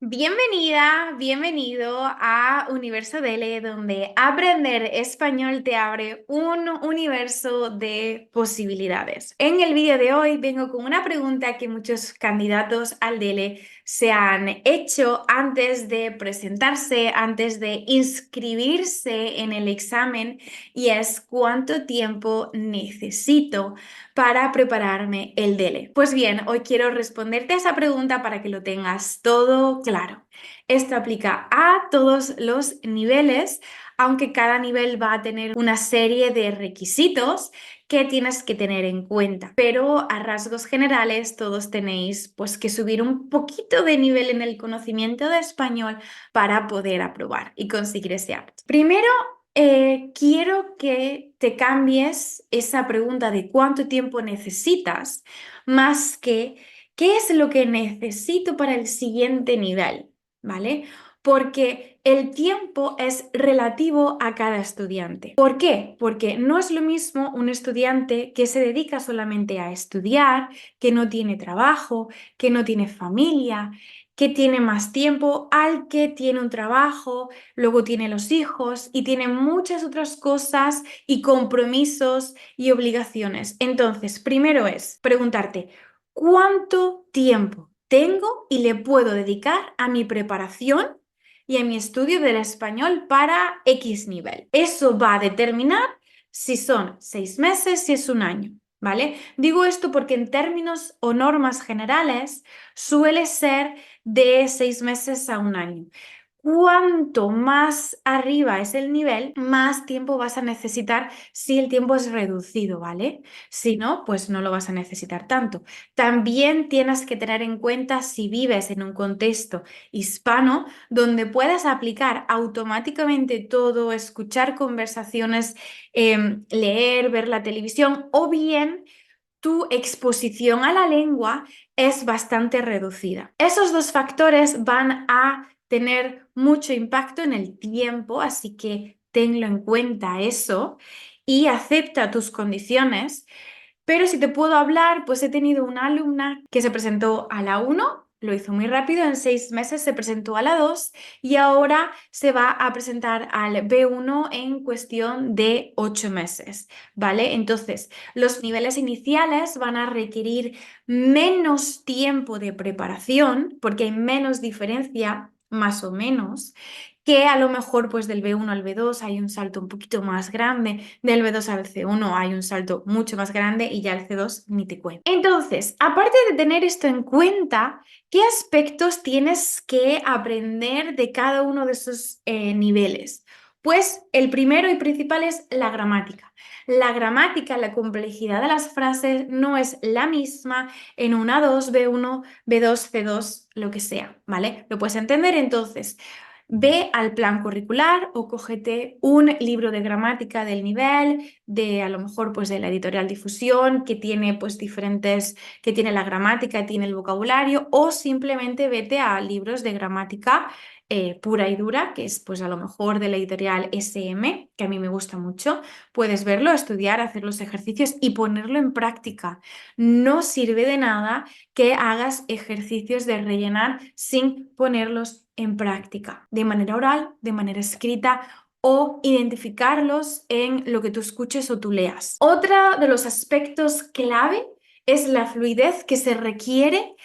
Bienvenida, bienvenido a Universo DL, donde aprender español te abre un universo de posibilidades. En el vídeo de hoy vengo con una pregunta que muchos candidatos al DL se han hecho antes de presentarse, antes de inscribirse en el examen, y es ¿cuánto tiempo necesito para prepararme el DELE? Pues bien, hoy quiero responderte a esa pregunta para que lo tengas todo claro. Esto aplica a todos los niveles, aunque cada nivel va a tener una serie de requisitos que tienes que tener en cuenta. Pero a rasgos generales todos tenéis pues que subir un poquito de nivel en el conocimiento de español para poder aprobar y conseguir ese apto. Primero, quiero que te cambies esa pregunta de cuánto tiempo necesitas, más que qué es lo que necesito para el siguiente nivel, ¿vale? Porque el tiempo es relativo a cada estudiante. ¿Por qué? Porque no es lo mismo un estudiante que se dedica solamente a estudiar, que no tiene trabajo, que no tiene familia, que tiene más tiempo, al que tiene un trabajo, luego tiene los hijos y tiene muchas otras cosas y compromisos y obligaciones. Entonces, primero es preguntarte, ¿cuánto tiempo tengo y le puedo dedicar a mi preparación y a mi estudio del español para X nivel? Eso va a determinar si son 6 meses, si es un año, ¿vale? Digo esto porque en términos o normas generales suele ser de 6 meses a un año. Cuanto más arriba es el nivel, más tiempo vas a necesitar si el tiempo es reducido, ¿vale? Si no, pues no lo vas a necesitar tanto. También tienes que tener en cuenta si vives en un contexto hispano donde puedas aplicar automáticamente todo, escuchar conversaciones, leer, ver la televisión o bien tu exposición a la lengua es bastante reducida. Esos dos factores van a tener mucho impacto en el tiempo, así que tenlo en cuenta eso y acepta tus condiciones. Pero si te puedo hablar, pues he tenido una alumna que se presentó a la 1, lo hizo muy rápido, en 6 meses se presentó a la 2 y ahora se va a presentar al B1 en cuestión de 8 meses, ¿vale? Entonces, los niveles iniciales van a requerir menos tiempo de preparación porque hay menos diferencia, más o menos, que a lo mejor pues del B1 al B2 hay un salto un poquito más grande, del B2 al C1 hay un salto mucho más grande y ya el C2 ni te cuento. Entonces, aparte de tener esto en cuenta, ¿qué aspectos tienes que aprender de cada uno de esos niveles? Pues el primero y principal es la gramática. La gramática, la complejidad de las frases no es la misma en una 2, B1, B2, C2, lo que sea, ¿vale? ¿Lo puedes entender? Entonces, ve al plan curricular o cógete un libro de gramática del nivel, de a lo mejor pues de la editorial Difusión, que tiene pues diferentes, que tiene la gramática, tiene el vocabulario, o simplemente vete a libros de gramática pura y dura, que es pues a lo mejor de la editorial SM, que a mí me gusta mucho. Puedes verlo, estudiar, hacer los ejercicios y ponerlo en práctica. No sirve de nada que hagas ejercicios de rellenar sin ponerlos en práctica, de manera oral, de manera escrita o identificarlos en lo que tú escuches o tú leas. Otro de los aspectos clave es la fluidez que se requiere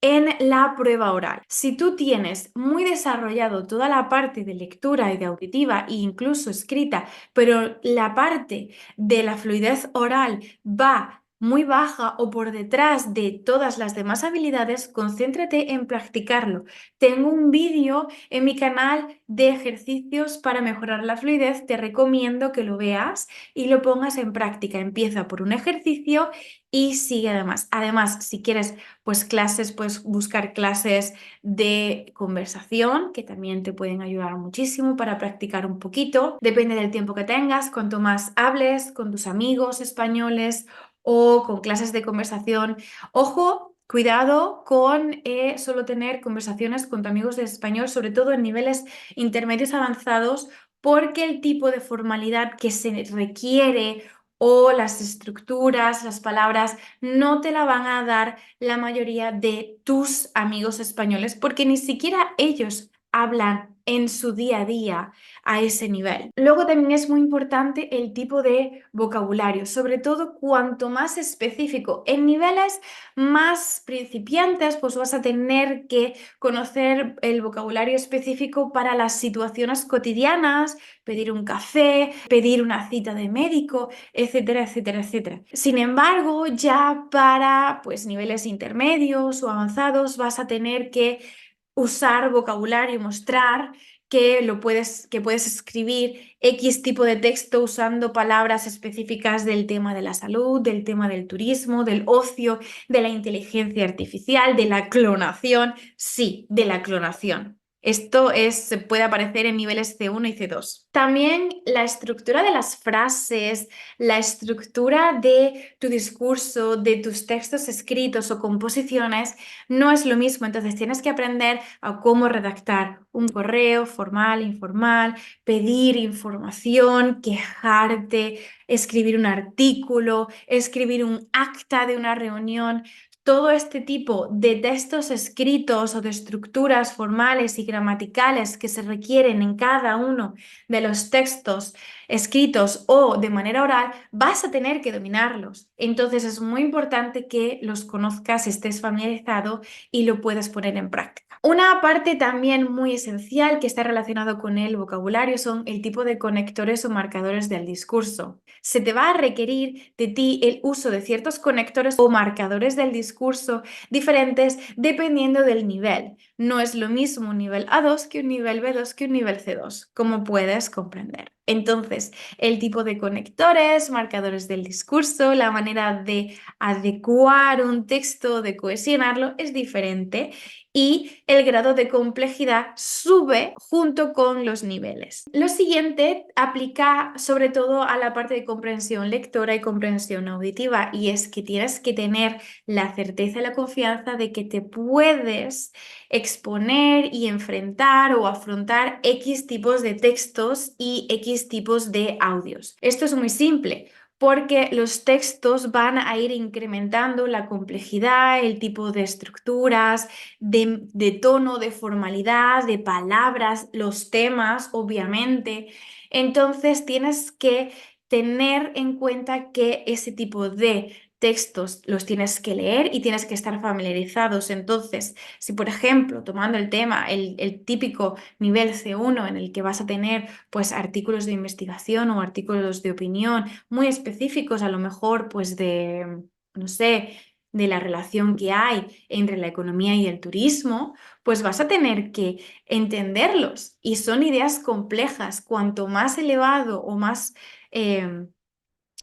en la prueba oral. Si tú tienes muy desarrollado toda la parte de lectura y de auditiva e incluso escrita, pero la parte de la fluidez oral va muy baja o por detrás de todas las demás habilidades, concéntrate en practicarlo. Tengo un vídeo en mi canal de ejercicios para mejorar la fluidez, te recomiendo que lo veas y lo pongas en práctica. Empieza por un ejercicio y sigue además. Además, si quieres pues clases, puedes buscar clases de conversación que también te pueden ayudar muchísimo para practicar un poquito. Depende del tiempo que tengas, cuanto más hables con tus amigos españoles o con clases de conversación. Ojo, cuidado con solo tener conversaciones con tus amigos de español, sobre todo en niveles intermedios avanzados, porque el tipo de formalidad que se requiere o las estructuras, las palabras, no te la van a dar la mayoría de tus amigos españoles porque ni siquiera ellos hablan en su día a día a ese nivel. Luego también es muy importante el tipo de vocabulario, sobre todo cuanto más específico. En niveles más principiantes, pues vas a tener que conocer el vocabulario específico para las situaciones cotidianas, pedir un café, pedir una cita de médico, etcétera, etcétera, etcétera. Sin embargo, ya para pues niveles intermedios o avanzados vas a tener que usar vocabulario, mostrar que puedes escribir X tipo de texto usando palabras específicas del tema de la salud, del tema del turismo, del ocio, de la inteligencia artificial, de la clonación. Sí, de la clonación. Puede aparecer en niveles C1 y C2. También la estructura de las frases, la estructura de tu discurso, de tus textos escritos o composiciones no es lo mismo. Entonces tienes que aprender a cómo redactar un correo formal, informal, pedir información, quejarte, escribir un artículo, escribir un acta de una reunión. Todo este tipo de textos escritos o de estructuras formales y gramaticales que se requieren en cada uno de los textos escritos o de manera oral, vas a tener que dominarlos. Entonces es muy importante que los conozcas, estés familiarizado y lo puedas poner en práctica. Una parte también muy esencial que está relacionado con el vocabulario son el tipo de conectores o marcadores del discurso. Se te va a requerir de ti el uso de ciertos conectores o marcadores del discurso diferentes dependiendo del nivel. No es lo mismo un nivel A2 que un nivel B2 que un nivel C2, como puedes comprender. Entonces, el tipo de conectores, marcadores del discurso, la manera de adecuar un texto, de cohesionarlo, es diferente y el grado de complejidad sube junto con los niveles. Lo siguiente aplica sobre todo a la parte de comprensión lectora y comprensión auditiva y es que tienes que tener la certeza y la confianza de que te puedes exponer y enfrentar o afrontar X tipos de textos y X tipos de audios. Esto es muy simple porque los textos van a ir incrementando la complejidad, el tipo de estructuras, de tono, de formalidad, de palabras, los temas, obviamente. Entonces tienes que tener en cuenta que ese tipo de textos los tienes que leer y tienes que estar familiarizados. Entonces, si por ejemplo, tomando el tema, el típico nivel C1 en el que vas a tener pues artículos de investigación o artículos de opinión muy específicos, a lo mejor pues de, no sé, de la relación que hay entre la economía y el turismo, pues vas a tener que entenderlos y son ideas complejas. Cuanto más elevado o más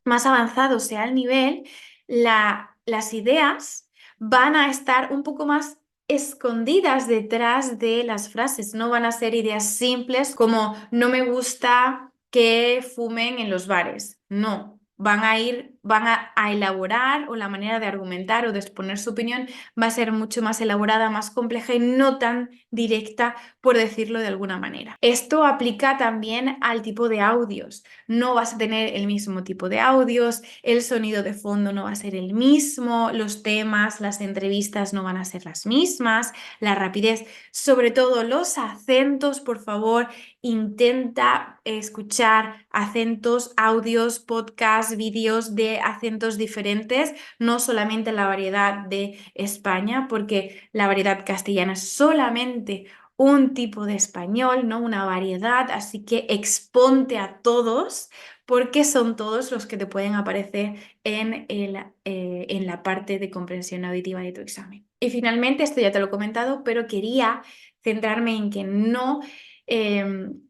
avanzado sea el nivel, las ideas van a estar un poco más escondidas detrás de las frases. No van a ser ideas simples como no me gusta que fumen en los bares. No, van a elaborar o la manera de argumentar o de exponer su opinión va a ser mucho más elaborada, más compleja y no tan directa, por decirlo de alguna manera. Esto aplica también al tipo de audios. No vas a tener el mismo tipo de audios, el sonido de fondo no va a ser el mismo, los temas, las entrevistas no van a ser las mismas, la rapidez, sobre todo los acentos, por favor, intenta escuchar acentos, audios, podcasts, vídeos de acentos diferentes, no solamente la variedad de España, porque la variedad castellana es solamente un tipo de español, ¿no? Una variedad, así que exponte a todos porque son todos los que te pueden aparecer en la parte de comprensión auditiva de tu examen. Y finalmente, esto ya te lo he comentado, pero quería centrarme en que no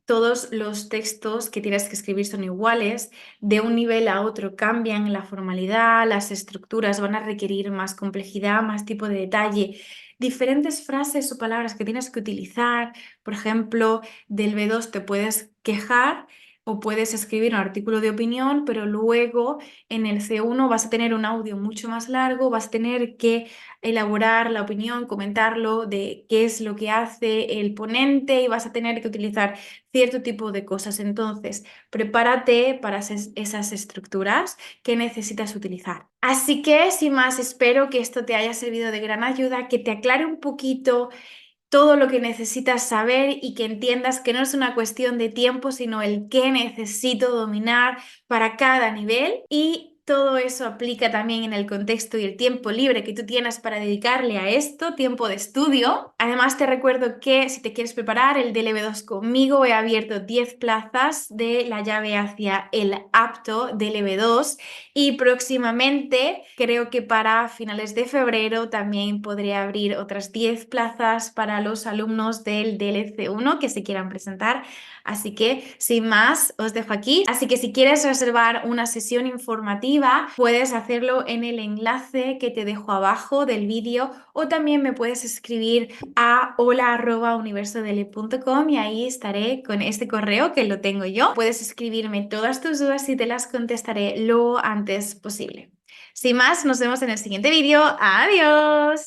todos los textos que tienes que escribir son iguales, de un nivel a otro cambian la formalidad, las estructuras van a requerir más complejidad, más tipo de detalle, diferentes frases o palabras que tienes que utilizar. Por ejemplo, del B2 te puedes quejar o puedes escribir un artículo de opinión, pero luego en el C1 vas a tener un audio mucho más largo, vas a tener que elaborar la opinión, comentarlo de qué es lo que hace el ponente y vas a tener que utilizar cierto tipo de cosas. Entonces, prepárate para esas estructuras que necesitas utilizar. Así que, sin más, espero que esto te haya servido de gran ayuda, que te aclare un poquito todo lo que necesitas saber y que entiendas que no es una cuestión de tiempo, sino el qué necesito dominar para cada nivel. Y todo eso aplica también en el contexto y el tiempo libre que tú tienes para dedicarle a esto, tiempo de estudio. Además, te recuerdo que si te quieres preparar el DLB2 conmigo, he abierto 10 plazas de la llave hacia el apto DLB2 y próximamente, creo que para finales de febrero, también podré abrir otras 10 plazas para los alumnos del DLC1 que se quieran presentar. Así que, sin más, os dejo aquí. Así que si quieres reservar una sesión informativa, puedes hacerlo en el enlace que te dejo abajo del vídeo o también me puedes escribir a hola@universodele.com y ahí estaré con este correo que lo tengo yo. Puedes escribirme todas tus dudas y te las contestaré lo antes posible. Sin más, nos vemos en el siguiente vídeo. ¡Adiós!